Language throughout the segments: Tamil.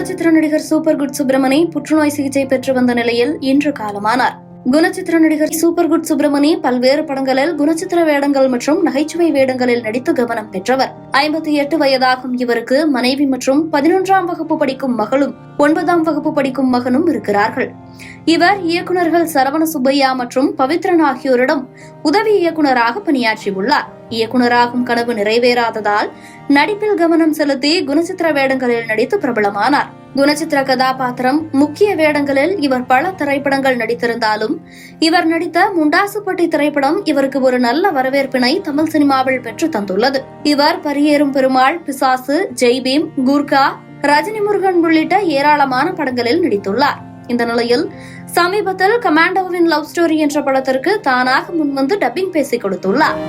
குணச்சித்திர நடிகர் சூப்பர் குட் சுப்பிரமணி புற்றுநோய் சிகிச்சை பெற்று வந்த நிலையில் இன்று காலமானார். குணச்சித்திர நடிகர் சூப்பர் குட் சுப்பிரமணி பல்வேறு படங்களில் குணச்சித்திர வேடங்கள் மற்றும் நகைச்சுவை வேடங்களில் நடித்து கவனம் பெற்றவர். 58 வயதாகும் இவருக்கு மனைவி மற்றும் 11ஆம் வகுப்பு படிக்கும் மகளும் 9ஆம் வகுப்பு படிக்கும் மகனும் இருக்கிறார்கள். இவர் இயக்குநர்கள் சரவண சுப்பையா மற்றும் பவித்ரன் ஆகியோரிடம் உதவி இயக்குநராக பணியாற்றியுள்ளார். இயக்குநராகும் கனவு நிறைவேறாததால் நடிப்பில் கவனம் செலுத்தி குணச்சித்திர வேடங்களில் நடித்து பிரபலமானார். குணச்சித்திர கதாபாத்திரம் முக்கிய வேடங்களில் இவர் பல திரைப்படங்கள் நடித்திருந்தாலும் இவர் நடித்த முண்டாசுப்பட்டி திரைப்படம் இவருக்கு ஒரு நல்ல வரவேற்பினை தமிழ் சினிமாவில் பெற்று தந்துள்ளது. இவர் பரியேறும் பெருமாள், பிசாசு, ஜெய்பீம், கூர்கா, ரஜினி முருகன் உள்ளிட்ட ஏராளமான படங்களில் நடித்துள்ளார். இந்த நிலையில் சமீபத்தில் கமாண்டோவின் லவ் ஸ்டோரி என்ற படத்திற்கு தானாக முன்வந்து டப்பிங் பேசிக் கொடுத்துள்ளார்.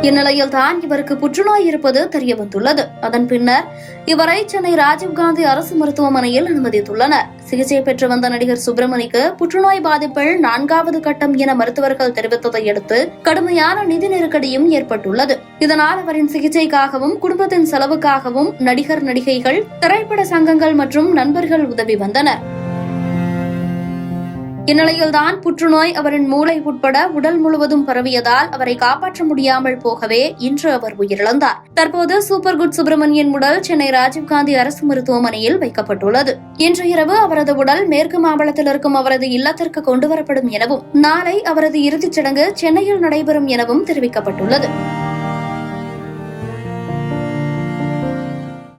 இந்நிலையில் தான் இவருக்கு புற்றுநோய் இருப்பது தெரியவந்துள்ளது. அதன் பின்னர் இவரை சென்னை ராஜீவ்காந்தி அரசு மருத்துவமனையில் அனுமதித்துள்ளனர். சிகிச்சை பெற்று வந்த நடிகர் சுப்பிரமணிக்கு புற்றுநோய் பாதிப்பில் 4வது கட்டம் என மருத்துவர்கள் தெரிவித்ததை அடுத்து கடுமையான நிதி நெருக்கடியும் ஏற்பட்டுள்ளது. இதனால் அவரின் சிகிச்சைக்காகவும் குடும்பத்தின் செலவுக்காகவும் நடிகர், நடிகைகள், திரைப்பட சங்கங்கள் மற்றும் நண்பர்கள் உதவி வந்தனர். இந்நிலையில்தான் புற்றுநோய் அவரின் மூளை உட்பட உடல் முழுவதும் பரவியதால் அவரை காப்பாற்ற முடியாமல் போகவே இன்று அவர் உயிரிழந்தார். தற்போது சூப்பர் குட் சுப்பிரமணியன் உடல் சென்னை ராஜீவ்காந்தி அரசு மருத்துவமனையில் வைக்கப்பட்டுள்ளது. இன்று இரவு அவரது உடல் மேற்கு மாம்பலத்தில் இருக்கும் அவரது இல்லத்திற்கு கொண்டுவரப்படும் எனவும் நாளை அவரது இறுதிச் சடங்கு சென்னையில் நடைபெறும் எனவும் தெரிவிக்கப்பட்டுள்ளது.